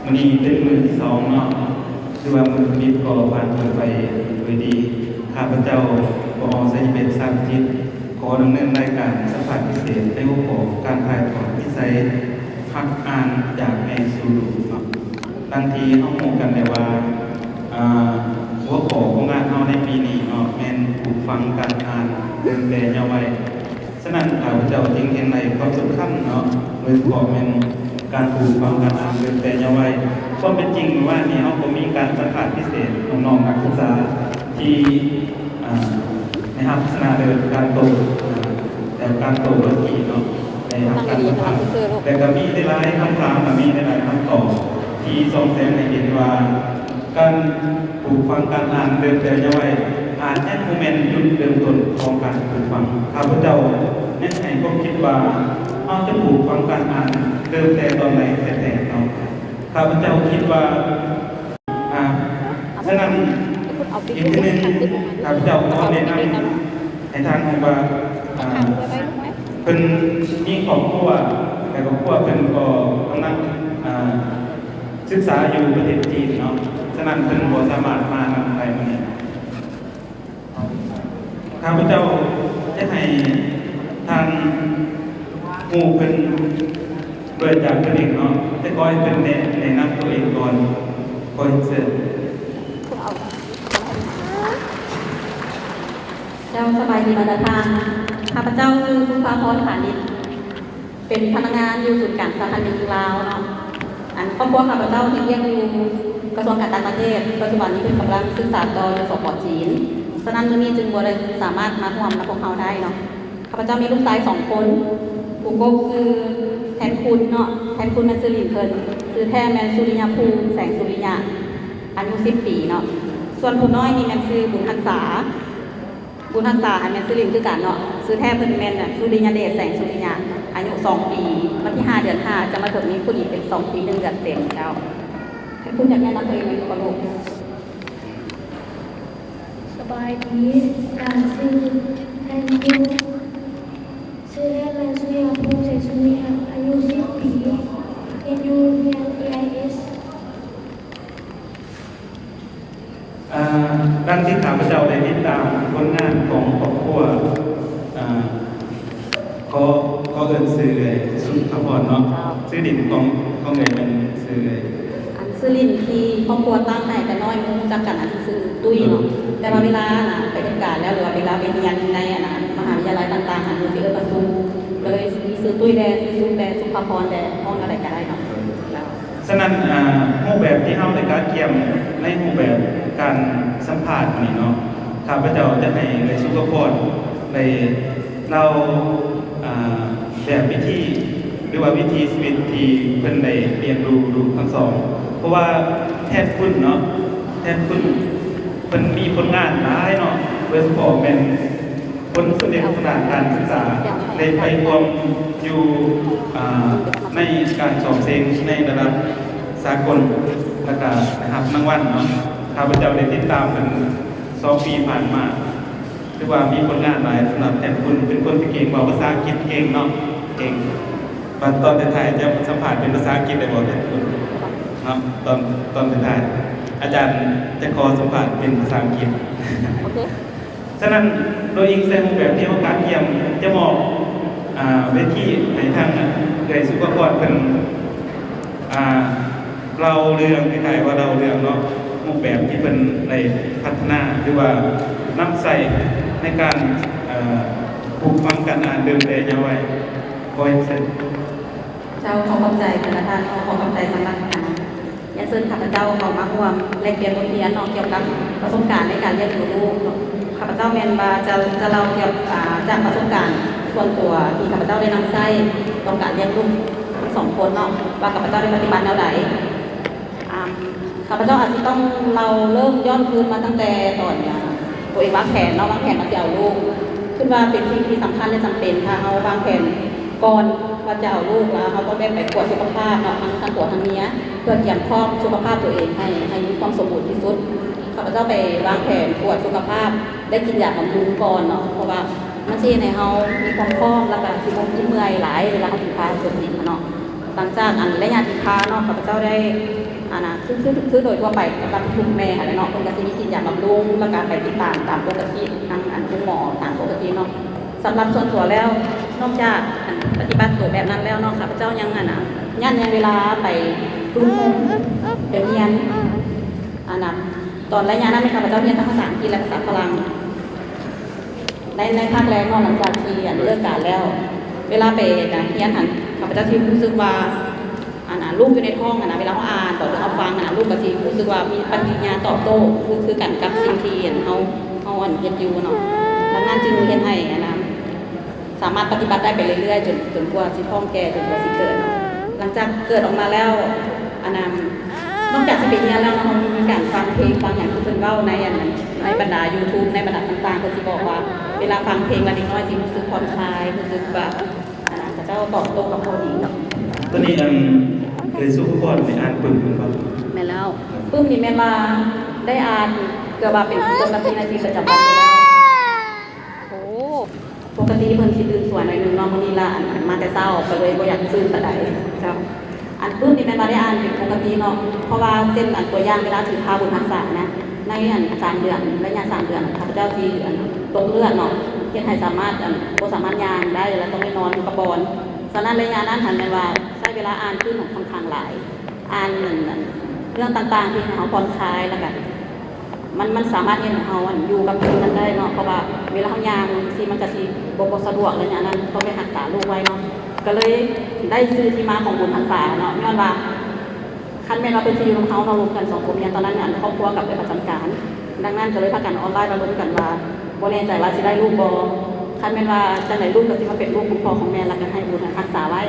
วันนี้เป็นมือที่2เนาะคือว่ามือปิดก็ผ่านไปโดยดีข้าพเจ้าปอไซเบตสร้างจิตขอดำเนินรายการสัมผัสพิเศษในหัวข้อการถ่ายทอดวิสัยพักอ่านจากแม่สู่ลูกเนาะบางทีเขาโมกันเลยว่าหัวข้อของงานเราในปีนี้เนาะแม่นปลูกฝังการอ่านเดินแต่เยาว์วัยฉะนั้นข้าพเจ้าจึงเห็นในความสำคัญเนาะโดยเฉพาะแม่นการปลูกฝังการอ่านเดินแต่เยาว์วัยความเป็นจริงว่านี่เขาก็มีการสัมผัสพิเศษน้องๆนักศึกษาที่นะครับพัฒนาเดินการโตแต่การโตบางทีเนาะในการสัมผัสแต่ก็มีหลายคำถามมีหลายคำตอบที่ส่งแสดงให้เห็นว่าการปลูกฝังการอ่านเดินแต่เยาว์วัยอ่านแอนโมเมนต์จุดเริ่มต้นของการปลูกฝังข้าพเจ้าแน่ใจก็คิดว่าเราจะปลูกฝังการอ่านเดิมแต่ตอนไหนแต่เนาะข้าพเจ้าคิดว่าฉะนั้นอีกทีนึงข้าพเจ้าก็แนะนำในทางของว่าเป็นมีครอบครัวแต่ครอบครัวเป็นก็กำลังศึกษาอยู่ประเทศจีนเนาะฉะนั้นเป็นบ่สามารถมาทางไทยมาเนี่ยข้าพเจ้าจะให้ทางหมู่เป็นโดยจากตัวเองเนาะจะคอยเป็นแนะนำตัวเองก่อนคอยเสร็จเจ้าสบายดีมาตรฐานข้าพเจ้าคือสุภาพรขานิชเป็นพนักงานอยู่ศูนย์การสาขาหนึ่งลาวเนาะครอบครัวข้าพเจ้าที่เรียนอยู่กระทรวงการต่างประเทศปัจจุบันนี้เป็นกำลังศึกษาต่ออยู่สป.จีนฉะนั้นมื้อนี้จึงบ่ได้สามารถมาร่วมกับพวกเขาได้เนาะข้าพเจ้ามีลูกชาย2 คนผู้กบคือแทนคุณเนาะแทนคุณแมนสุรินเพิ่นชื่อแท้แมนสุริยาภูมิแสงสุริยะอายุ10 ปีเนาะส่วนผู้น้อยนี่แมนชื่อบุญทักษาอันแมนสุรินคือกันเนาะชื่อแท้เพิ่นแมนสุริยาเดชแสงสุริยะอายุ2 ปีวันที่5 เดือน 5จะมาถึงนี้ผู้หญิงเป็น2 ปี 1 เดือนเต็มเจ้าให้คุณอยากแนะนำตัวเองไหมกับลูกสบายดีการซื้อแทนยูซื้อแทนแมนสุริยาภูมิแสงสุริยะอายุ10 ปีเรียนอยู่เรียน AIS ดังที่ข้าพเจ้าได้ติดตามผลงานของครอบครัวก็เอิ้นซื้อเลยสุภาพรเนาะซื้อดินของเงินมันซื้อเลยซื้อลินที่ครอบครัวตั้งให้แต่น้อยมุงจากกันซื้อตุ้ยเนาะแต่ว่าเวลาไปทำการแล้วหรือว่าเวลาไปเรียนในมหาวิทยาลัยต่างๆอยู่ที่ประชุมเลยมีซื้อตุ้ยแดงซื้อซุปแดงสุภาพรแดงห้องอะไรก็ได้เนาะฉะนั้นรูปแบบที่เฮาได้การเกี่ยมในรูปแบบการสัมภาษณ์นี่เนาะข้าพเจ้าจะให้ในสุภาพรในเราแบบวิธีหรือว่าวิธีชีวิตที่เพิ่นได้เรียนรู้ทั้งสองเพราะว่าแทนคุณเนาะแทนคุณเพิ่นมีผลงานหลายเนาะโดยเฉพาะเป็นคนสำเร็จขนาดการศึกษาได้ไปรวมอยู่ในการสอบเซ็งในระดับสากลแล้วก็นะครับรางวัลเนาะข้าพเจ้าได้ติดตามเป็น2 ปีผ่านมาคือว่ามีผลงานหลายสำหรับแทนคุณเป็นคนที่เก่งภาษาอังกฤษเก่งเนาะเก่งตอนท้ายจะสัมภาษณ์เป็นภาษาอังกฤษได้บ่แทนคุณเนาะตอนท้ายอาจารย์จะขอสัมภาษณ์เป็นภาษาอังกฤษฉะนั้นโดยอิงแซงแบบที่ว่าการเยี่ยมจะมองเวทีในทางเกิดสุขภาพเป็นเราเรื่องคล้ายๆว่าเราเรื่องเนาะรูปแบบที่เป็นในพัฒนาหรือว่านำใส่ในการปลูกฝังการอ่านเดิมแต่เยาว์วัยคอยเสร็จเจ้าขอขอบใจพระท่านขอขอบใจสำนักงานยันเชิญข้าพเจ้าเขามาร่วมแลกเปลี่ยนบทเรียนเนาะเกี่ยวกับประสบการณ์ในการเรียนรู้ลูกข้าพเจ้าแมนบาจะเล่าเกี่ยวกับจากประสบการณ์ส่วนตัวที่ข้าพเจ้าได้นำใช้ตรงการเรียนรู้ทั้ง2 คนเนาะว่าข้าพเจ้าได้ปฏิบัติแนวไหนข้าพเจ้าอาจจะต้องเราเริ่มย้อนคืนมาตั้งแต่ตอนตัวเองวางแผนมาจะเอาลูกขึ้นว่าเป็นสิ่งที่สำคัญและจำเป็นถ้าเราวางแผนก่อนว่าจะเอาลูกแล้วเราต้องได้ไปตรวจสุขภาพเนาะทั้งตัวทั้งเนี้ยเพื่อเตรียมพร้อมสุขภาพตัวเองให้มีความสมบูรณ์ที่สุดข้าพเจ้าไปวางแผนตรวจสุขภาพได้กินยาบำรุงก่อนเนาะเพราะว่ามันสิให้เรามีความพร้อมแล้วก็สิบ่มีเมื่อยหลายเวลาเราถึงพาสุขภาพเนาะ หลังจากระยะที่พาเนาะข้าพเจ้าได้คือโดยทั่วไปกับทุกแม่ค่ะเนาะคนก็สิมีกินยาบำรุงแล้วก็ไปติดตามตามปกติทางคุณหมอตามปกติเนาะสำหรับส่วนตัวแล้วนอกจากปฏิบัติตัวแบบนั้นแล้วเนาะข้าพเจ้ายังยันเวลาไปฝึกเรียนตอนระยะนั้นข้าพเจ้าเรียนทั้งภาษาอังกฤษและภาษาฝรั่งในภาคแรกเนาะหลังจากที่เลิกการแล้ว เวลาไปเรียนข้าพเจ้าที่รู้สึกว่าลูกอยู่ในท้องเวลาเขาอ่านต่อหรือเขาฟังลูกก็สิรู้สึกว่ามีปฏิญญาตอบโต้คือกันกับสิ่งที่เขาเฮ็ดอยู่เนาะดังนั้นจึงเฮ็ดให้สามารถปฏิบัติได้ไปเรื่อยๆจนกว่าสิท้องแก่จนกว่าสิเกิดเนาะหลังจากเกิดออกมาแล้วนอกจากสิไปเรียนแล้วเรามีการฟังเพลงฟังอย่างที่เพิ่นเว้าในบรรดา YouTube ในบรรดาต่างๆเพิ่นสิบอกว่าเวลาฟังเพลงแล้วเด็กน้อยสิรู้สึกผ่อนคลายรู้สึกแบบพระเจ้าตอบโต้กับเขาดีเนาะตอนนี้เคยสู้ก่อนในอ่านปึ้งครับแม่แล้วปึ้งนี่แม่ว่าได้อ่านเกือบว่าเป็นปกติในชีวิตประจำวันอยู่แล้วโอ้ปกติเพิ่นสิตื่นสวยหน่อยนึงเนาะมื้อนี้ล่ะมาแต่เช้าก็เลยบ่อยากตื่นปานใดครับปึ้งนี่แม่ว่าได้อ่านเป็นปกติเนาะเพราะว่าเส้นตัวอย่างเวลาถือพาบุญทักษะนะใน3 เดือนระยะ3 เดือนข้าพเจ้าสิตกเลือดเนาะเฮ็ดให้สามารถบ่สามารถย่างได้แล้วต้องไม่นอนกระบอนฉะนั้นระยะนั้นหันไปว่าใช้เวลาอ่านขึ้นของค่อนข้างหลายอ่านเรื่องต่างๆที่เขาผ่อนคลายแล้วกันมันสามารถเห็นเขาอยู่กับสิ่งนั้นได้เนาะเพราะว่าเวลาเขาย่างสิมันจะสิบ่สะดวกระยะนั้นต้องไปรักษาลูกไว้เนาะก็เลยได้ชื่อที่มาของบุญทักษะเนาะย้อนว่าคันแม่เราเป็นที่อยู่ของเขาเรารวมกัน2 คนเนี่ยตอนนั้นครอบครัวกับไปประจำการดังนั้นก็เลยพากันออนไลน์มาลุ้นกันว่าบ่แน่ใจว่าสิได้ลูกบ่คันแม่นว่าจังได๋ลูกก็สิมาเป็นลูกของพ่อของแม่แล้วก็ให้บุญรักษาไว้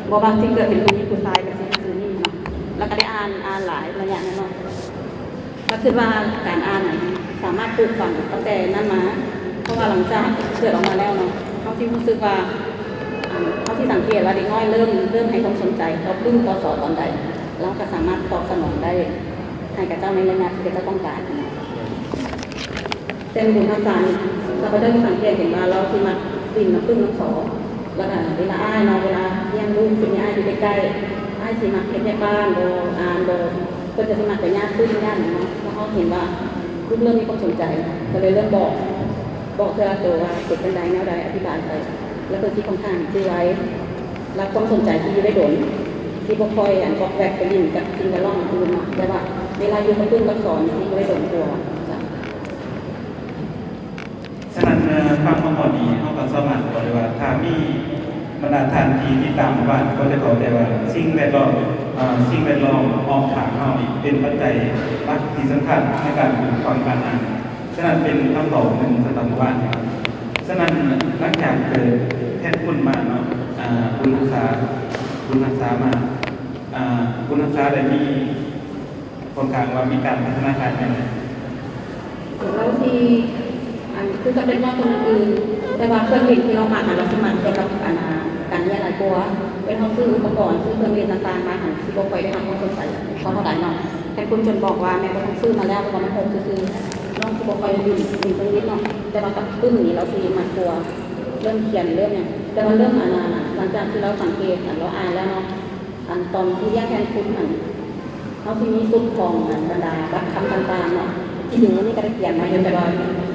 บ่ว่าสิเกิดเป็นลูกผู้ชายก็สิคือนี่เนาะแล้วก็ได้อ่านหลายระยะนั้นเนาะก็คิดว่าการอ่านสามารถปลูกฝังตั้งแต่นั้นมาเพราะว่าหลังจากเกิดออกมาแล้วเนาะเฮาสิรู้สึกว่าเฮาสิสังเกตว่าเด็กน้อยเริ่มให้ความสนใจกับรุ่นป.2 ตอนใดแล้วก็สามารถตอบสนองได้ให้กับเจ้าในระยะที่เจ้าต้องการเส้นบุญทักษะเราก็ได้สังเกตเห็นว่าเราที่มาปิ่นมาพึ่งน้ำสอแล้วก็เวลาอ้ายเนาะเวลาเลี้ยงลูกสิ่งนี้อ้ายอยู่ใกล้ๆอ้ายสิมาเฮ็ดในบ้านอ่านก็จะสิมาแต่ญาติพึ่งญาติเนาะแล้วเขาเห็นว่าลูกเริ่มมีความสนใจก็เลยเริ่มบอกเธอตัวว่าเด็กเป็นใดแนวใดอธิบายไปแล้วก็ที่ค่อนข้างที่ไว้รับความสนใจที่ได้โดนที่บ่ค่อยบอกแวกไปยินกับสิ่งกระล่องอื่นเนาะแต่ว่าเวลาอยู่กับพึ่งกับสอนที่บ่ได้โดนตัวฉะนั้นฟังมาหมดนี้เขาก็สามารถบอกได้ว่าถ้ามีบรรดาท่านที่ตามบ้านก็จะเข้าใจว่าสิ่งแวดล้อมออกทางเขาเป็นปัจจัยหลักที่สำคัญในการฟังการอ่านฉะนั้นเป็นคำตอบหนึ่งสำหรับบ้านฉะนั้นหลังจากเกิดแพทย์คุณมาเนาะคุณรักษามาคุณรักษาได้มีคนกลางว่ามีการพัฒนาการยังไงแล้วที่คือจะเป็นว่าคนอื่นแต่ว่าเครื่องบินที่เรามาเราสมัครเกี่ยวกับการเรียนหลายตัวเป็นห้องซื้ออุปกรณ์ซื้อเครื่องบินต่างๆมาหันที่บอกไปได้ทำความสนใจเขาเท่าไหร่เนาะแต่คุณจนบอกว่าแม่ก็ต้องซื้อมาแล้วเพราะมัน6ซื้อน้องที่บอกไปอยู่ตรงนี้เนาะแต่ว่ากับปึ้งนี้เราทีมาตัวเริ่มเขียนเริ่มเนี่ยแต่ว่าเริ่มหลังจากที่เราสังเกตเราอ่านแล้วเนาะตอนที่แยกแทนคุณเขาที่มีสุดของบรรดาบัตรคำต่างๆเนาะที่ถึงนี่ก็ได้เขียนมาอยู่แต่ว่า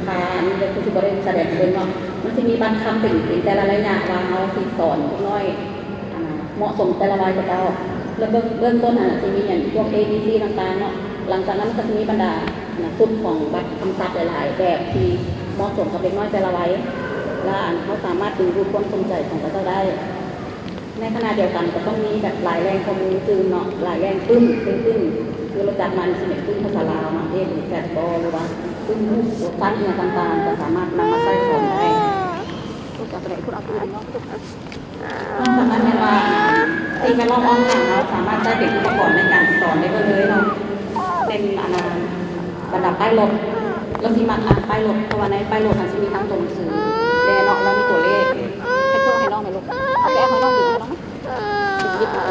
ค่ะนี่จะคือบ่ได้แสดงเพิ่นเนาะมันสิมีบางคำเป็นแต่ละระยะว่าเฮาสิสอนเล็กน้อยเหมาะสมแต่ละวัยกับเราแล้วเบื้องต้นสิมีอย่างพวก ABC ต่างๆเนาะหลังจากนั้นก็จะมีบรรดาชุดของบัตรคำศัพท์หลายๆแบบที่เหมาะสมกับเด็กน้อยแต่ละวัยและเขาสามารถดึงดูดความสนใจของเขาได้ในขณะเดียวกันก็ต้องมีแบบหลายแรงความรู้ซึมเนาะหลายแรงปึ้มคือเราจัดมันสิเม็ดปึ้มภาษาลาวเนาะเรียกแซดบอหรือว่าปึ้มฟังเนี่ยต่างๆก็สามารถนำมาใส่สอนได้พูดจากไหนพูดเอาตัวเนาะต้องสามารถว่าสิ่งแวดล้อมของเราสามารถได้เป็นอุปกรณ์ในการสอนได้ก็เลยเนาะเป็นบรรดาป้ายรถเราสิมาอ่านป้ายรถเพราะว่าในป้ายรถมันจะมีทั้งตัวหนังสือและเนาะแล้วมีตัวเลขให้เพื่อให้น้องในลูกเอาไปเอาให้น้องดูน้องหยิบมา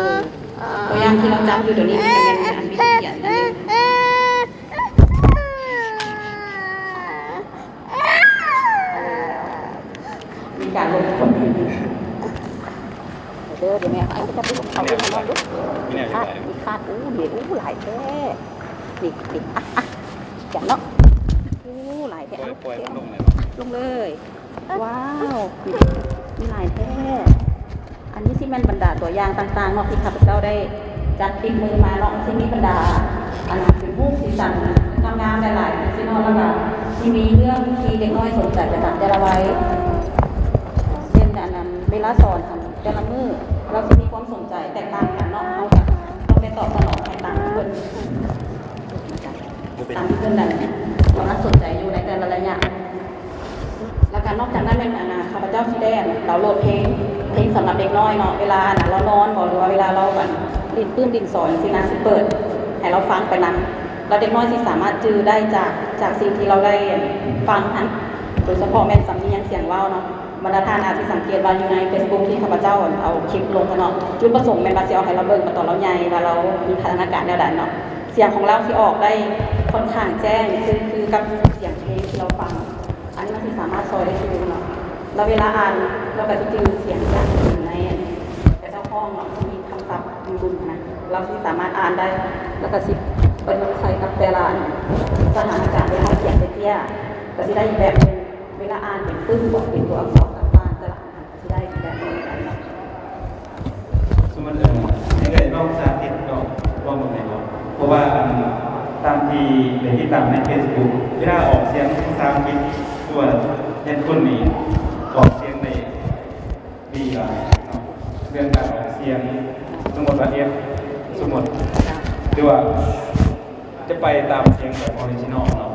ตัวอย่างที่เราจำอยู่เดี๋ยวนี้มันเป็นอันวิธีเขียนนั่นเองมีการลงคนเด้อ เดี๋ยวแม่ไอ้จะไปเอาลูกมาลองดู ไม่แน่ใจ คาดเดี๋ยวหลายแท้นี่จังเนาะหลายแท้ ปล่อยลงเลย ลงเลย ว้าวมีหลายแท้ อันนี้ที่แม่นบรรดาตัวอย่างต่างๆเนาะที่ข้าพเจ้าได้จัดติดมือมาเนาะที่มีบรรดาอันเป็นรูปสีสันงามๆหลายๆที่เนาะแล้วก็ที่มีเรื่องที่เด็กน้อยสนใจจะตัดจะไว้เช่นอันนั้นเวลาสอนแต่ละมือเราจะมีความสนใจแตกต่างกันเนาะเราจะต้องไปตอบสนองแตกต่างกันตามที่เพื่อนนั้นเราน่าสนใจอยู่ในแต่ละระยะแล้วก็นอกจากนั้นเป็นข้าพเจ้าที่ได้เราโหลดเพลงสำหรับเด็กน้อยเนาะเวลาเรานอนหรือว่าเวลาเราแบบดินปื้มดินสอนสินะสิเปิดให้เราฟังไปนั้นเราเด็กน้อยที่สามารถจื้อได้จากสิ่งที่เราได้ฟังนั้นโดยเฉพาะแม่นสำเนียงเสียงว่าวเนาะบรรดาท่านอาจจะสังเกตว่าอยู่ใน Facebook ที่ข้าพเจ้าเอาคลิปลงกันเนาะจุดประสงค์แม่นว่าสิเอาให้เราเบิ่งมาตอนเราใหญ่ว่าเรามีพัฒนาการแนวใดเนาะเสียงของเราที่ออกได้ค่อนข้างแจ้งคือกับเสียงเพลงที่เราฟังอันนี้มันที่สามารถซอยได้คือเนาะเราเวลาอ่านเราก็จะจื้อเสียงจากอยู่ในแต่เจ้าห้องเนาะมีคำศัพท์มีบุญนะเราที่สามารถอ่านได้แล้วก็สิประยุกต์ใช้กับแต่ละสถานการณ์ในห้องเขียนเตี้ยก็สิได้อีกแบบนึงเวลาอ่านเป็นปึ้งบอกเป็นตัวอักษรต่างๆแต่ละอันก็สิได้อีกแบบนึงเนาะ สมมติให้ได้ลองสาธิตลองตรงไหนบ้างเพราะว่าตามที่เป็นที่ตามใน Facebook เวลาออกเสียงภาษาอังกฤษตัวเช่นคนนี้ออกเสียงในดีเนาะเรื่องการออกเสียงสมมติว่าสมมติหรือว่าจะไปตามเสียงแบบออริจินอลเนาะ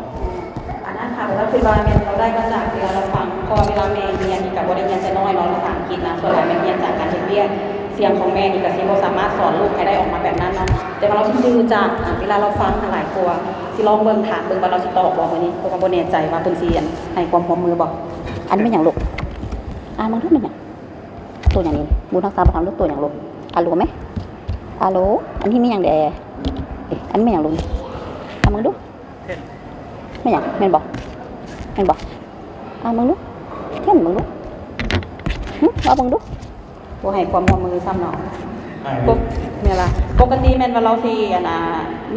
อันนั้นค่ะแล้วคือเราได้มาจากเวลาเราฟังพอเวลาแม่เรียนกับบริเรียนจะน้อยเนาะภาษาอังกฤษนะส่วนใหญ่แม่เรียนจากการเรียนเสียงของแม่นี่ก็สิบ่สามารถสอนลูกให้ได้ออกมาแบบนั้นเนาะแต่ว่าเราที่ดูจากเวลาเราฟังหลายตัวสิลองเบิ่งถามเบิ่งว่าเราสิตอบบ่มื้อนี้เพราะว่าบ่แน่ใจว่าเพิ่นสิให้ความร่วมมือบ่อันนี้เป็นหยังลูกมันรู้เป็นหยังตัวอย่างนี้บุญทักษะประธานลูกตัวอย่างลูกรู้ไหมรู้อันนี้มีหยังแดอันนี้มีหยังลูกมึงดูไม่หยังแม่นบ่มึงดูเท่นมึงดูว่ามึงดูบ่ให้ความร่วมมือซ้ำเนาะเนี่ยล่ะปกติแม่นว่าเราสิ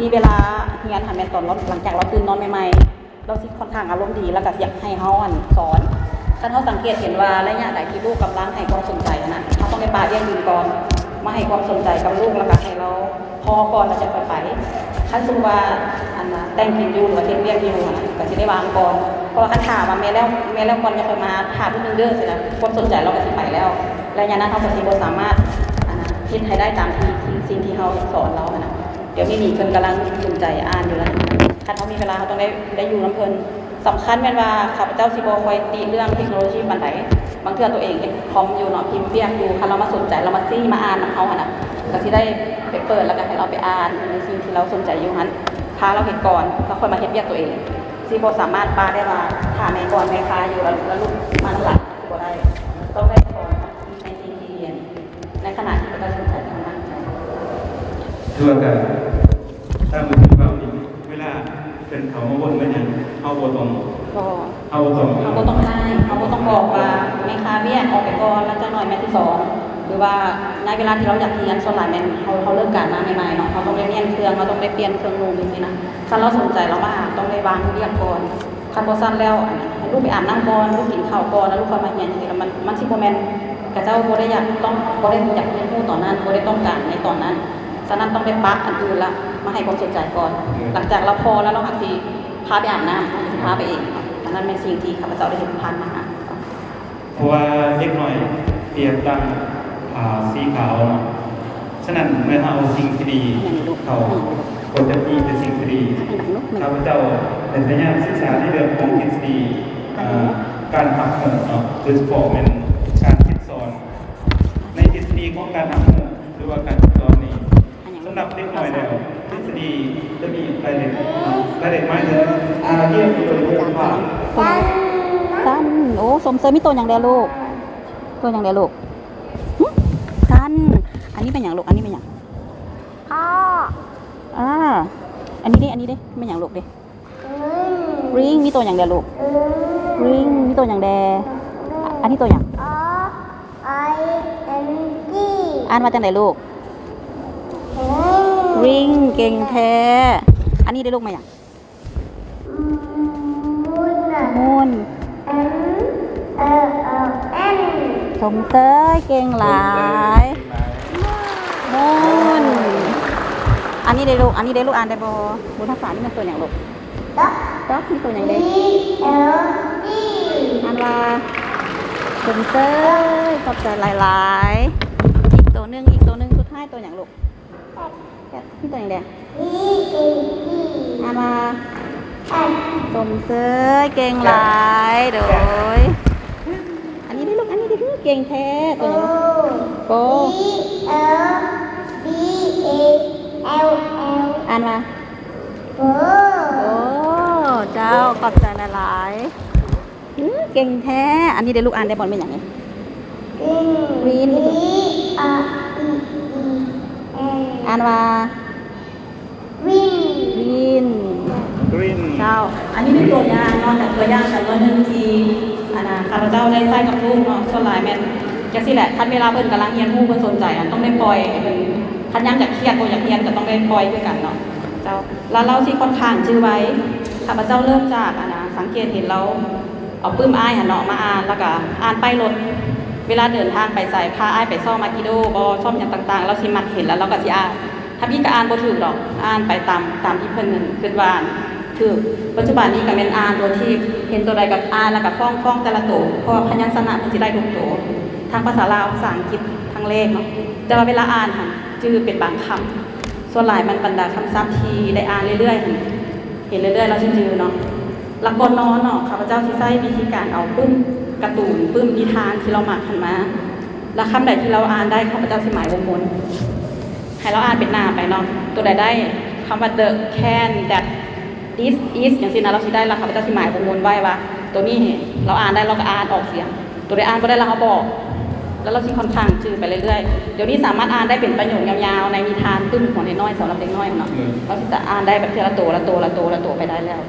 มีเวลาเรียนแม่นตอนเราหลังจากเราตื่นนอนใหม่ๆเราสิค่อนข้างอารมณ์ดีแล้วก็อยากให้เฮาสอนถ้าเฮาสังเกตเห็นว่าระยะใดที่ลูกกำลังให้ความสนใจเฮาต้องได้ปาเรียนยืนก่อนมาให้ความสนใจกับลูกแล้วก็ให้เราพอก่อนแล้วจะไปคันสมมุติว่าแต่งกินอยู่หรือว่าเฮ็ดเรียนอยู่ก็สิได้วางก่อนเพราะว่าคันถามว่าแม่แล้วก่อนจะค่อยมาถามนึงเด้อสินะความสนใจเราก็สิไปแล้วระยะนั้นเฮาก็สิบ่สามารถเฮ็ดให้ได้ตามที่สิ่งที่เฮาสอนเราเดี๋ยวนี้เพิ่นกำลังสนใจอ่านอยู่แล้วคันเฮามีเวลาเฮาต้องได้อยู่นำเพิ่นสำคัญแม่นว่าข้าพเจ้าสิบ่ค่อยติเรื่องเทคโนโลยีปานใดบางเทื่อตัวเองเฮ็ดคอมอยู่เนาะพิมพ์เปียกอยู่คันเรามาสนใจเรามาซี่มาอ่านนำเฮาก็สิได้ไปเปิดแล้วก็ให้เราไปอ่านในสิ่งที่เราสนใจอยู่หั่นพาเราเฮ็ดก่อนแล้วค่อยมาเฮ็ดเวียกตัวเองสิบ่สามารถปาได้ว่าถ้าแม่ก่อนแม่พาอยู่แล้วลูกมาหลังสิบ่ได้ต้องได้ก่อนในสิ่งที่เรียนในขณะที่เราสนใจทางนั้นด้วยกันถ้ามันถึงแบบนี้เวลาเป็นเขามาวนมันยังเอาโบตรงเอาโบตรงเขาต้องให้เขาต้องบอกว่าแม่ค้าเบี้ยออกไปก่อนแล้วจะหน่อยแม่ที่สองหรือว่าในเวลาที่เราอยากเรียนส่วนหลายแม่เขาเลิกการมาใหม่ๆเนาะเขาต้องได้เรียนเครื่องเราต้องได้เปลี่ยนเครื่องนูนจริงๆนะถ้าเราสนใจเรามาต้องได้วางเรียนก่อนคันโบสั้นแล้วให้ลูกไปอาบน้ำก่อนลูกกินข้าวก่อนแล้วลูกค่อยมาเรียนจริงๆมันสิโบแมนกระเจ้าโบได้อยากเรียนรู้ตอนนั้นโบได้ต้องการในตอนนั้นฉะนั้นต้องได้ปักอันอื่นละมาให้ความสนใจก่อนหลังจากเราพอแล้วเราหักสีพาไปอาบน้ำพาไปเองอันนั้นเป็นสิ่งที่ข้าพเจ้าได้เห็นผ่านมาเพราะว่าเล็กหน่อยเปรียบดังสีขาวเนาะฉะนั้นเมื่อเราเอาสิ่งที่ดีเขาควรจะมีแต่สิ่งที่ดีข้าพเจ้าเป็นพยายามศึกษาในเรื่องของทฤษฎีการหักมุมเนาะโดยเฉพาะเป็นการคิดสอนในทฤษฎีของการหักมุมหรือว่าการคิดสอนนี้สำหรับเล็กน้อยแล้วทฤษฎีจะมีรายละเอียดมากเลยเทียบกับตัวอย่างว่าสั้นโอ้สมเสยมีตัวอย่างเดียวลูกสั้นอันนี้เป็นอย่างลูกอันนี้เป็นอย่างอันนี้ดิเป็นอย่างลูกดิริงมีตัวอย่างเดียวลูกริงมีตัวอย่างเดียวอันนี้ตัวอย่าง อ่านว่าจังไหนลูก ริงเก่งแท้ อันนี้ได้ลูกมาอย่างมูนสมเสยเก่งหลายมูนอันนี้ได้ลูกอ่านได้บ่บนภาษานี่มันตัวอย่างลูกด็อกนี่ตัวอย่างเด็กอ่านว่าสมเสยขอบใจหลายๆอีกตัวหนึ่งสุดท้ายตัวอย่างลูกนี่ตัวอย่างเด็กอ่านว่าสมเสยเก่งหลายโดยอันนี้ได้ลูกเก่งแท้ตัวอย่างโกอ่านว่าโอ้เจ้าขอบใจหลายๆเก่งแท้อันนี้ได้ลูกอ่านได้บอลเป็นอย่างไงวีนอ่านว่าวิน green เจ้าอันนี้เป็นตัวอย่างนอกจากตัวอย่างจากตัวหนึ่งที่ข้าพเจ้าได้ใส่กับลูกเนาะส่วนหลายแม่นจังซี่แหละคันเวลาเพิ่นกำลังเรียนรู้เพิ่นสนใจต้องได้ปล่อยให้เพิ่นคันยังจากเครียดบ่อยากเรียนก็ต้องได้ปล่อยคือกันเนาะเจ้าแล้วเราสิค่อนข้างชื่อไว้ข้าพเจ้าเริ่มจากสังเกตเห็นเราเอาปื้มอ้ายเนาะมาอ่านแล้วก็อ่านไปรถเวลาเดินทางไปใส่พาอ้ายไปซ่อมมากิโดบ่ซ่อมหยังต่างๆเราสิมักเห็นแล้วเราก็สิอ่านถ้าพี่ก็อ่านบ่ถูกดอกอ่านไปตามที่เพิ่นคิดว่าคือปัจจุบันนี้ก็เป็นอ่านโดยที่เห็นตัวใดก็อ่านแล้วก็ฟ้องแต่ละตัวเพราะพยัญชนะมันสิได้ทุกตัวทางภาษาลาวภาษาอังกฤษทางเลขเนาะแต่ว่าเวลาอ่านหั่นจื่อเป็นบางคำส่วนหลายมันบรรดาคำศัพท์ที่ได้อ่านเรื่อยๆเห็นเรื่อยๆเราจื่อเนาะหลักกลนอนเนาะข้าพเจ้าสิใช้วิธีการเอาปึ้มการ์ตูนปึ้มนิทานที่เรามักขึ้นมาแล้วคำใดที่เราอ่านได้ข้าพเจ้าสิหมายวงมนให้เราอ่านเป็นหน้าไปเนาะตัวใดได้คำว่า the can that this is อย่างสินะเราสิได้แล้วข้าพเจ้าสิหมายวงมนไว้ว่าตัวนี้เราอ่านได้เราก็อ่านออกเสียงตัวใดอ่านบ่ได้เราบอกแล้วเราสิค่อนข้างจื่อไปเรื่อยๆเดี๋ยวนี้สามารถอ่านได้เป็นประโยคยาวๆในนิทานปึ้มของเด็กน้อยสำหรับเด็กน้อยเนาะเราสิจะอ่านได้แบบทีละตัวไปได้แล้ว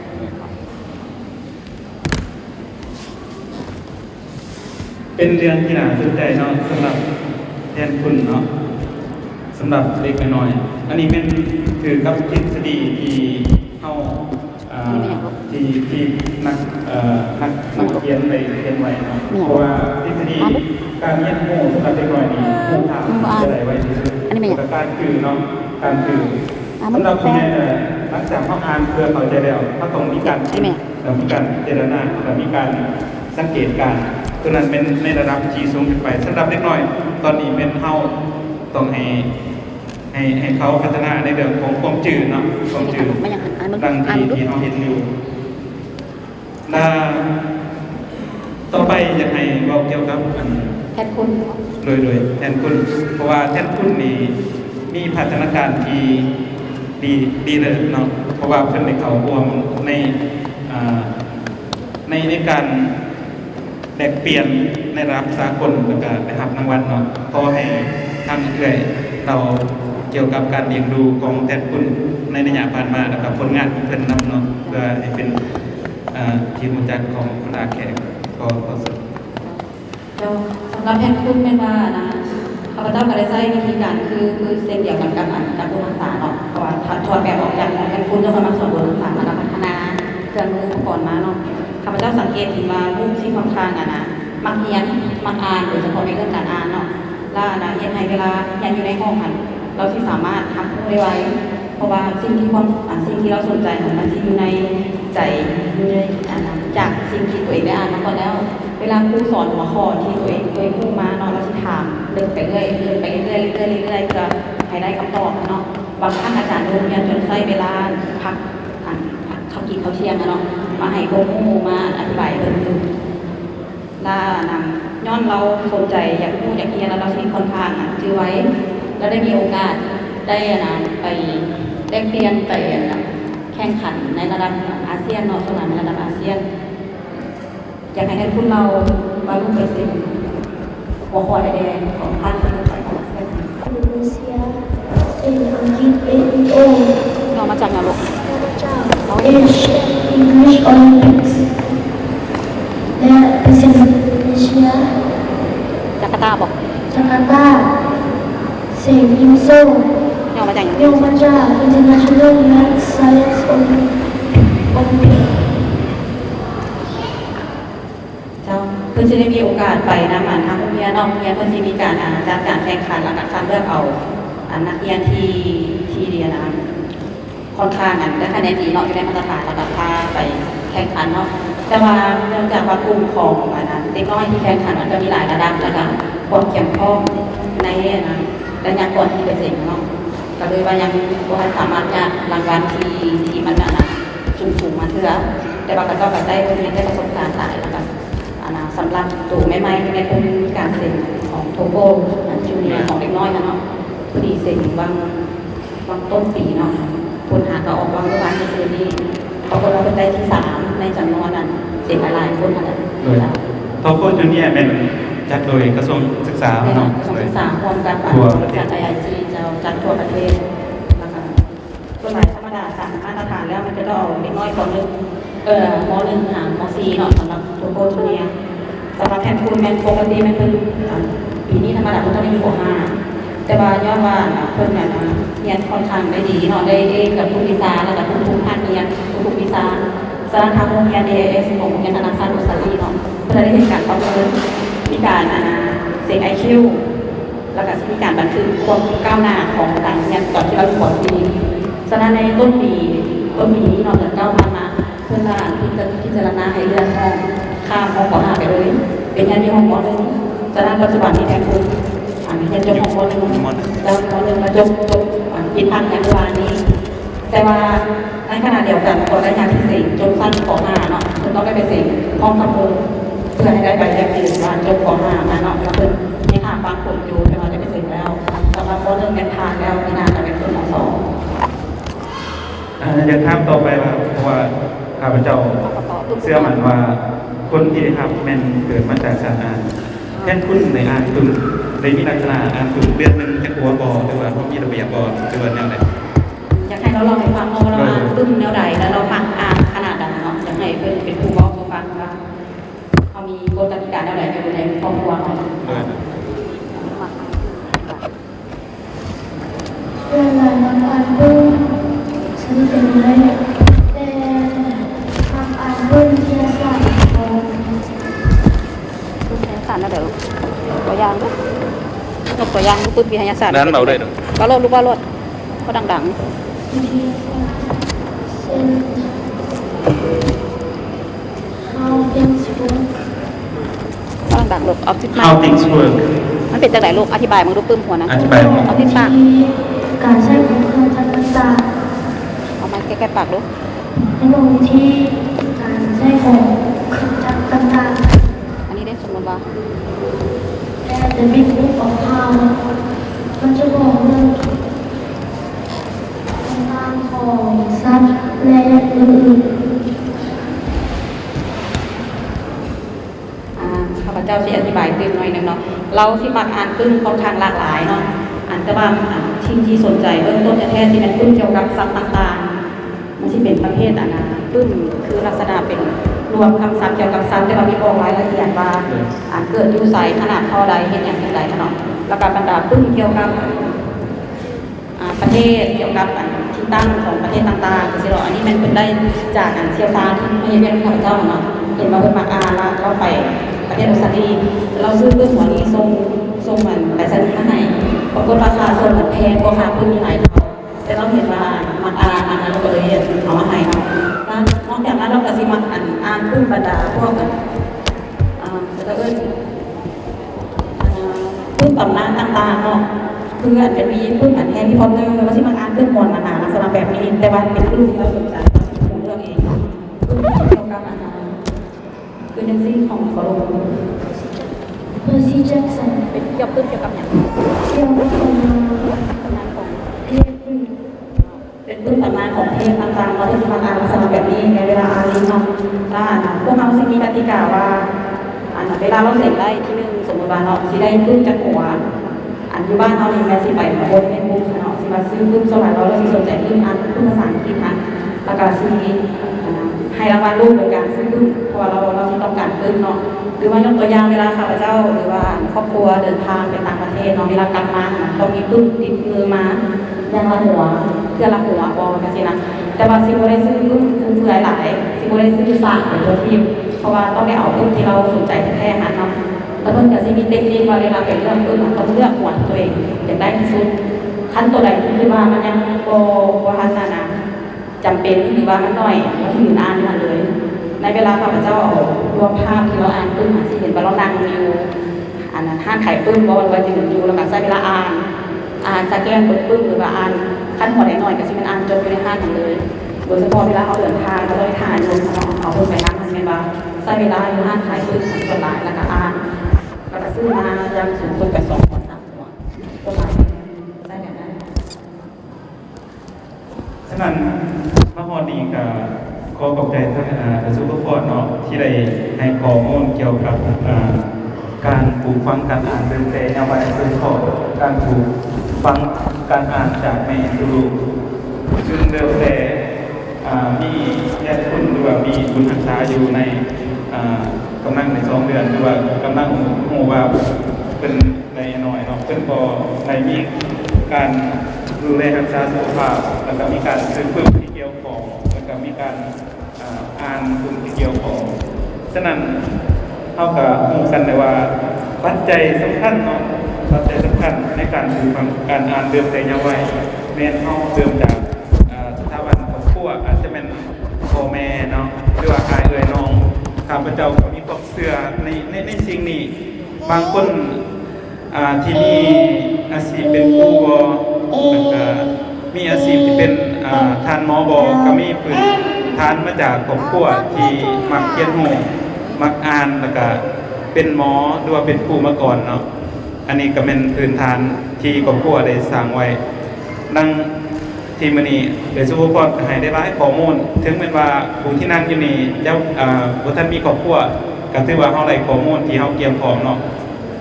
เป็นเรื่องที่น่าสนใจเนาะสำหรับแทนคุณเนาะสำหรับเด็กน้อยอันนี้เป็นคือกับทฤษฎีที่เข้าที่นักเขียนไปเขียนไว้เนาะเพราะว่าทฤษฎีการเรียนรู้สำหรับเด็กน้อยนี่ผู้ถามจะได้ไว้ที่สุดการคือเนาะการคือสำหรับคุณแม่หลังจากเขาอ่านเพื่อเข้าใจแล้วเขาต้องมีการคิดแล้วมีการพิจารณาแล้วมีการสังเกตการตัวนั้นเป็นในระดับที่สูงขึ้นไปสำหรับเด็กน้อยตอนนี้เป็นเฮาต้องให้เขาพัฒนาในเรื่องของความจืดเนาะความจืดดังที่เราเห็นอยู่ต่อไปอยากให้บอกเกี่ยวกับแทนคุณโดยแทนคุณเพราะว่าแทนคุณนี่มีพัฒนาการที่ดีเลยเนาะเพราะว่าเพิ่นได้เข้าร่วมในการแลกเปลี่ยนในระดับสากลแล้วก็ได้รับรางวัลเนาะขอให้ทางเอื้อยเราเกี่ยวกับการเลี้ยงดูของแทนคุณในระยะผ่านมาแล้วก็ผลงานที่เพิ่นนำเนาะเพื่อให้เป็นที่รู้จักของคณะแขกก็สุดเดี๋ยวสำหรับแทนคุณเป็นว่าข้าพเจ้าก็ได้ใช้วิธีการคือเส้นเดียวกันกับการพูดภาษาเนาะเพราะว่าถอดแบบออกจากแทนคุณแล้วก็มาสอนบทภาษามาพัฒนาเครื่องมืออุปกรณ์มาเนาะข้าพเจ้าสังเกตเห็นว่าลูกที่ค่อนข้างมักเรียนมักอ่านโดยเฉพาะในเรื่องการอ่านเนาะแล้วเรียนในเวลาเรียนอยู่ในห้องเราที่สามารถทำได้ไว้เพราะว่าสิ่งที่เราสนใจมันที่อยู่ในใจจากสิ่งที่ตัวเองได้อ่านมาก่อนแล้วเวลาครูสอนหัวข้อที่ตัวเองพูดมาเนาะเราจะถามเดินไปเรื่อยเพื่อให้ได้คำตอบเนาะบางครั้งอาจารย์โรงเรียนจนใช้เวลาพักเขากินเขาเที่ยงเนาะมาให้ครูมาอธิบายเพิ่มดูแล้วย้อนเราสนใจอยากพูดอยากเรียนแล้วเราที่ค่อนข้างจื้อไว้แล้วได้มีโอกาสได้ไปแลกเปลี่ยนไปแข่งขันในระดับอาเซียนเนาะสนามในระดับอาเซียนอยากให้ท่านคุณเราบรรลุไปสิ่งหัวข้อแดงของท่านที่ไปของอาเซียนเรามาจากไหนลูกเราเอง English Olympics และประเทศอินโดนีเซียจาการ์ตาบอกจาการ์ตา ISO ย่อมาจากอย่าง โยงมาจาก International Math Science Olympiad เจ้าเพื่อจะได้มีโอกาสไปนะมันทางโรงเรียนนอกโรงเรียนเพื่อที่มีการจัดการแข่งขันแล้วก็คัดเลือกเอานักเรียนที่เรียนค่อนข้างได้คะแนนดีเนาะอยู่ในมาตรฐานแล้วก็พาไปแข่งขันเนาะแต่ว่าเนื่องจากว่ากลุ่มของเด็กน้อยที่แข่งขันมันจะมีหลายระดับแล้วก็ความเข้มข้นในระยะก่อนที่ไปเสร็จเนาะก็เลยว่ายังบ่สามารถจะรางวัลที่มันสูงมาเถื่อแต่ว่าก็เจ้าก็ได้เรียนได้ประสบการณ์หลายแล้วก็สำหรับตัวใหม่ๆในกลุ่มการเซ็นของโทโก้จูเนียของเด็กน้อยนะเนาะพอดีเซ็นบางต้นปีเนาะคนหาก็ออกวางเมื่อวานในคืนนี้เขาก็เราเป็นได้ที่3ในจำนวนนั้นเซ็นหลายคนนั่นแหละ โดยทอโคจูเนียร์เป็นจัดโดยกระทรวงศึกษา ใน เนาะ กระทรวงศึกษาพร้อมกับจาก IIG จะจัดทั่วประเทศนะคะส่วนใหญ่ธรรมดาสามมาตรฐานแล้วมันจะต้องเด็กน้อยคนนึงม.1 หาม.4 เนาะสำหรับโทโก้จูเนียร์สำหรับแทนคูณแมนปกติมันเป็นปีนี้ธรรมดามันต้องได้อยู่5แต่ว่าย้อนว่าเพิ่นเรียนค่อนข้างได้ดีเนาะได้กับทุกวิชาแล้วก็ทุกภาคเรียนทุกวิชาสำหรับทางโรงเรียน AIS ของโรงเรียนธนาคารอุตสาหกรรมเนาะเพื่อได้เห็นการปรับปรุงมีการเซ็ก IQ แล้วก็มีการบันทึกความก้าวหน้าของการเรียนก่อนที่เราอยู่ป.ปีฉะนั้นในต้นปีนี้เราจะก้าวมาเพื่อว่าพิจารณาให้เลื่อนห้องข้ามห้องป.5ไปเลยเป็นยันที่ห้องป.1ฉะนั้นปัจจุบันนี้แทนคุณเรียนจบห้องป.1แล้วป.1มาจบปีพักในเมื่อวานนี้แต่ว่าในขณะเดียวกันตอนได้งานพิเศษจบสั้นป.5เนาะคุณต้องได้ไปเซ็นห้องคำพูเพื่อให้ได้ใบแรกยืนว่าจบป.5มาเนาะแล้วเพิ่นนี่ค่ะฟังผลอยู่แต่ว่าได้ไปเซ็นแล้วสำหรับป.1เป็นทางแล้วไม่น่าจะเป็นคนของ2อยากถามต่อไปว่าเพราะว่าข้าพเจ้าเชื่อมั่นว่าคนที่ได้ครับแม่นเกิดมาจากสารอ่านแทนคุณในอ่านตึงได้มีลักษณะอ่านตึงเดือนหนึ่งจะหัวบอหรือว่ามีระเบียบบอหรือว่าแนวไหนอยากให้เราลองให้ฟังว่าเราอ่านตึงแนวใดแล้วเราฟังอ่านขนาดใดเนาะอยากให้เพื่อนเป็นผู้บอกผู้ฟังว่าเขามีกฎกติกาแนวใดอยู่ในครอบครัวเราเวลาเราอ่านดูฉันเป็นไรแต่ทำอ่านดูวิทยาศาสตร์ของ วิทยาศาสตร์นะเดี๋ยวตัวอย่างยกตัวอย่างปุ๊บวิทยาศาสตร์นั้นเราได้หรือก็ลดลูกก็ลดก็ดังวิทยาศาสตร์เช่น how things work ก็ดังๆลูกเอาทิศมา How things work มันเป็นจากไหนลูกอธิบายมึงดูปื้มหัวนะอธิบายเอาทิศปาก การใช้ของเครื่องจักรต่างเอามาใกล้ๆปากลูกในโรงที่การใช้ของเครื่องจักรต่างอันนี้ได้สมมติว่า แต่จะมีรูปของเขามันจะบอกเรื่องต่างของสัตว์และอื่นข้าพเจ้าที่อธิบายตื้นหน่อยนึงเนาะเราที่มักอ่านตื้นค่อนข้างหลากหลายเนาะอ่านแต่ว่าชิ้นที่สนใจเบื้องต้นแท้ๆที่เป็นตื้นเกี่ยวกับสัตว์ต่างๆมันที่เป็นประเภทตื้นคือลักษณะเป็นรวมคำศัพท์เกี่ยวกับสัตว์แต่ว่ามีบอกรายละเอียดว่าเกิดอยู่ไสขนาดเท่าใดเห็นอย่างไรเนาะแล้วก็บรรดาตื้นเกี่ยวกับประเทศเกี่ยวกับที่ตั้งของประเทศต่างๆสิเราอันนี้มันเป็นได้จากเชี่ยวชาญที่ไม่ใช่เป็นข้าพเจ้าเนาะเห็นมาเป็นมักละเราไปประเทศออสเตรเลียเราซื้อปืนหัวนี้ส่งมันไปสนีมาให้ปรากฏราคาส่วนมันแพงกว่าค่าปืนที่ไหนเขาแต่เราเห็นว่ามันนั้นเราก็เลยเอามาให้เขานอกจากนั้นเราก็สิมาอ่านปืนบรรดาพวกจะเอิ้นปืนตำนานต่างๆเนาะเพื่อนเป็นมีปืนแทนที่พอเตอร์ว่าสิมาอ่านปืนก่อนลักษณะแบบนี้แต่ว่าเป็นปืนที่เราสนใจเรื่องเองปืนเกี่ยวกับคือเนซี่ของโคโลPercy Jackson เป็นเกี่ยวกับเกี่ยวกับอย่างเกี่ยวกับตำนานของเทพเป็นพื้นตำนานของเทพต่างๆเราจะมาอ่านลักษณะแบบนี้ในเวลาอ่านนี้เนาะถ้าพวกเราสิมีกติกาว่าเวลาเราเสร็จได้ที่1สมมติว่าเนาะสิได้พื้นจักรวาลอยู่บ้านเรานี่แม่สิไปบนในมุมเนาะสิมาซื้อพื้นสมัยเราสิสนใจพื้นพื้นภาษาอังกฤษแล้วก็สิห ให้รางวัลลูกโดยการซื้อปึ้งเพราะว่าเราที่ต้องการปึ้งเนาะหรือว่ายกตัวอย่างเวลาข้าพเจ้าหรือว่าครอบครัวเดินทางไปต่างประเทศเนาะเวลากลับมาต้องมีปึ้งติดมือมาอย่างละหัวเพื่อละหัวบอกันสินะแต่ว่าสิโบได้ซื้อปึ้งเพื่อหลายสิโบได้ซื้อสร้างเป็นตัวทีมเพราะว่าต้องได้เอาปึ้งที่เราสนใจแท้ๆหันเนาะแล้วเพิ่นจะมีเทคนิคว่าเวลาไปเลือกปึ้งต้องเลือกหัวตัวเองอย่างได้ที่สุดขั้นตัวใดที่คิดว่ามันยังบ่ทันนะจำเป็นหรือว่ามันน้อยมันถือนานมาเลยในเวลาข้าพเจ้าเอารวมภาพที่เราอ่านปึ้งสิเห็นว่าเรานั่งอยู่อันนั้นห้างขายปึ้งว่าวันยืนอยู่แล้วก็ใช้เวลาอ่านสแกนปึ้งหรือว่าอ่านขั้นหัวหน่อยก็สิมันอ่านจบไปในห้างเลยโดยเฉพาะเวลาเขาเดินทางก็เลยถ่ายลงเอาปึ้งไปนั่งมันไม่บ้าใช้เวลาอยู่ห้างขายปึ้งส่วนหลายแล้วก็อ่านก็จะซื้อมายังสูงสุดกับ2 หัว 3 หัวก็หลายได้แบบนั้นฉะนั้นมหอดีกับขอขอบใจท่านซุปเปอร์ฟอร์ดเนาะที่ได้ให้ข้อมูลเกี่ยวกับการปลูกฝังการอ่านเป็นแต่ยามวัยเป็นข้อการปลูกฝังการอ่านจากแม่สู่ลูกซึ่งเดิมแต่มีญาติคุณหรือว่ามีบุญหักษาอยู่ในกำลังใน2 เดือนหรือว่ากำลังหูว่าเป็นในน้อยเนาะเป็นพอในมีการดูแลรักษาสุขภาพแล้วก็มีการซื้อปึ้งที่เกี่ยวของแล้วก็มีการอ่านปึ้งที่เกี่ยวของฉะนั้นเท่ากับหูกันเลยว่าปัจจัยสำคัญเนาะปัจจัยสำคัญในการปลูกฝังการอ่านเดิมแต่เยาว์วัยแม่นเฮาเดิมจากสถาบันครอบครัวอาจจะเป็นพ่อแม่เนาะหรือว่าอายเอ่ยน้องข้าพเจ้าก็มีความเชื่อในสิ่งนี้บางคนที่มีอาชีพเป็นครูบ่แล้วก็มีอาชีพที่เป็นทานหมอบ่ก็มีพื้นฐานมาจากครอบครัวที่มักเรียนรู้มักอ่านแล้วก็เป็นหมอหรือว่าเป็นครูมาก่อนเนาะอันนี้ก็เป็นพื้นฐานที่ครอบครัวได้สร้างไว้ดังที่มื้อนี้ได้ซุปเปอร์พอดให้ได้หลายข้อมูลถึงแม้ว่าผู้ที่นั่งอยู่นี่เจ้าบ่ทันมีครอบครัวก็ถือว่าเฮาได้ข้อมูลที่เฮาเตรียมพร้อมเนาะ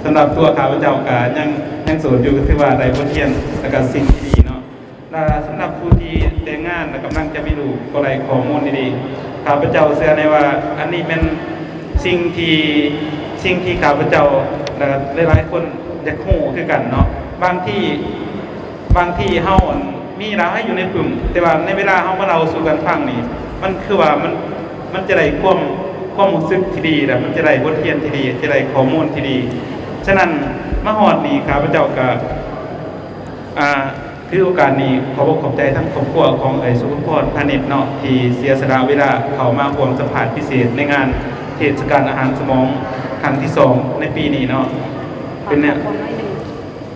สำหรับตัวข้าพเจ้าก็ยังโสดอยู่ก็ถือว่าได้บทเรียนแล้วก็สิ่งที่ดีเนาะและสำหรับผู้ที่แต่งงานและกำลังจะมีลูกก็ได้ข้อมูลดีๆข้าพเจ้าเชื่อในว่าอันนี้เป็นสิ่งที่ข้าพเจ้าและหลายๆคนอยากรู้คือกันเนาะบางที่เฮามีเราให้อยู่ในกลุ่มแต่ว่าในเวลาเฮามาเล่าสู่กันฟังนี่มันคือว่ามันจะได้ความรู้สึกที่ดีและมันจะได้บทเรียนที่ดีจะได้ข้อมูลที่ดีฉะนั้นมหอดนี้ข้าพเจ้าก็ถือโอกาสนี้ขอบใจทั้งครอบครัวของสุภพรพาณิชย์เนาะที่เสียสละเวลาเข้ามาร่วมสัมภาษณ์พิเศษในงานเทศกาลอาหารสมองครั้งที่2ในปีนี้เนาะเป็นเนี่ย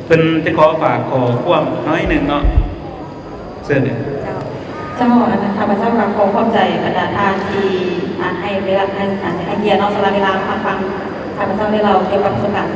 เพิ่นจะขอฝากขอความน้อยหนึ่งเนาะเชิญเลยเจ้าข้าพเจ้าขอขอบใจบรรดาท่านที่ให้เวลาให้เกียรติเนาะสละเวลามาฟังข้าพเจ้าได้เราเกี่ยวกับประสบการณ์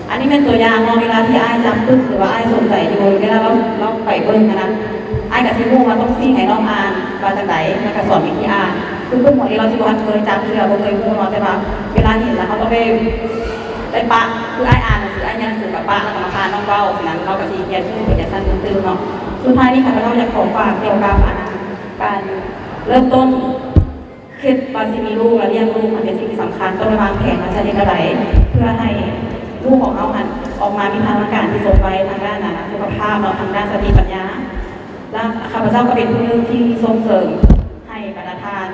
อันนี้เป็นตัวอย่างเนาะเวลาที่อ้ายจำปึ้งหรือว่าอ้ายสงสัยอยู่เวลาเราไปเบิ้งนะอ้ายกับที่มุ่งมาต้องซิ่งให้น้องอ่านมาจากไหนแล้วก็สอนวิธีอ่านคือปึ้งหมดนี้เราจะบอกเคยจำเชื่อบ่เคยมุ่งเนาะแต่ว่าเวลาเห็นแล้วเขาต้องได้ปะคืออ้ายอ่านหนังสืออ้ายยันหนังสือกับปะแล้วก็มาพาน้องเบ้าฉะนั้นเราก็ซีเขียนชื่อเป็นสั้นตื่นเนาะสุดท้ายนี้ค่ะเราอยากขอฝากเกี่ยวกับการเริ่มต้นคิดว่าสิมีลูกและเลี้ยงลูกมันเป็นสิ่งที่สำคัญต้องวางแผนมาจะได้กระไรเพื่อให้ลูกของเขาออกมามีพลังงานที่สมไว้ทางด้านสุขภาพเนาะทางด้านสติปัญญาและข้าพเจ้าก็เป็นผู้ที่ส่งเสริมให้บรรดาทาน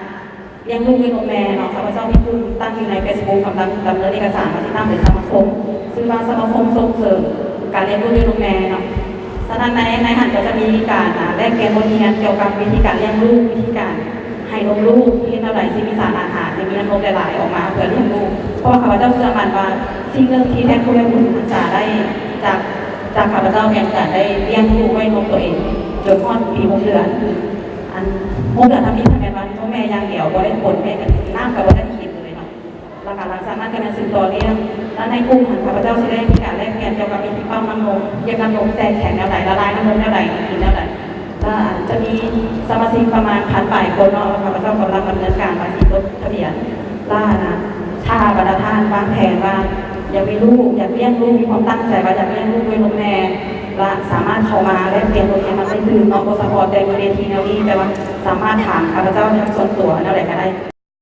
เลี้ยงลูกด้วยนมแม่เนาะข้าพเจ้ามีผู้ตั้งอยู่ใน Facebook กำลังดำเนินเอกสารมาที่ตั้งเป็นสมาคมซึ่งว่าสมาคมส่งเสริมการเลี้ยงลูกด้วยนมแม่เนาะฉะนั้นในหันก็จะมีการแลกเปลี่ยนบทเรียนเกี่ยวกับวิธีการเลี้ยงลูกวิธีการให้นมลูกที่เท่าไหร่ที่มีสารอาหารมีน้ำนมหลายๆออกมาเพื่อเลี้ยงลูกเพราะว่าข้าพเจ้าเชื่อมั่นว่าสิ่งหนึ่งที่แท้คุณแม่บุญจะได้จากข้าพเจ้าแก่การได้เลี้ยงลูกไว้นมตัวเองจนพ่อปี6 เดือน อันมุกเดือดทำนี้ทำแม่วันพ่อแม่ยังเดี่ยวบ่ได้ผลแม่กันน้ำกับบ่ได้ขีดเลยเนาะหลักการหลังจากนั้นก็เป็นสื่อต่อเนื่องและในกลุ่มของข้าพเจ้าจะได้มีการแลกเปลี่ยนเกี่ยวกับมีความน้ำนมเกี่ยวกับนมแทรกแข็งแนวไหนละลายน้ำนมแนวไหนกินแนวไหนจะมีสมาชิกประมาณ1,000 ฝ่ายคนเนาะข้าพเจ้ากำลังดำเนินการมาที่ต้นทะเบียนล่านะชาบรรทานวางแผนว่าอยากมีลูกอยากเลี้ยงลูกมีความตั้งใจว่าอยากเลี้ยงลูกด้วยนมแม่และสามารถเข้ามาแลกเปลี่ยนตัวเองมาได้คือเนาะโพสต์พอร์ตแต่เวทีแนวนี้แต่ว่าสามารถถามข้าพเจ้าทางส่วนตัวนั่นแหละก็ได้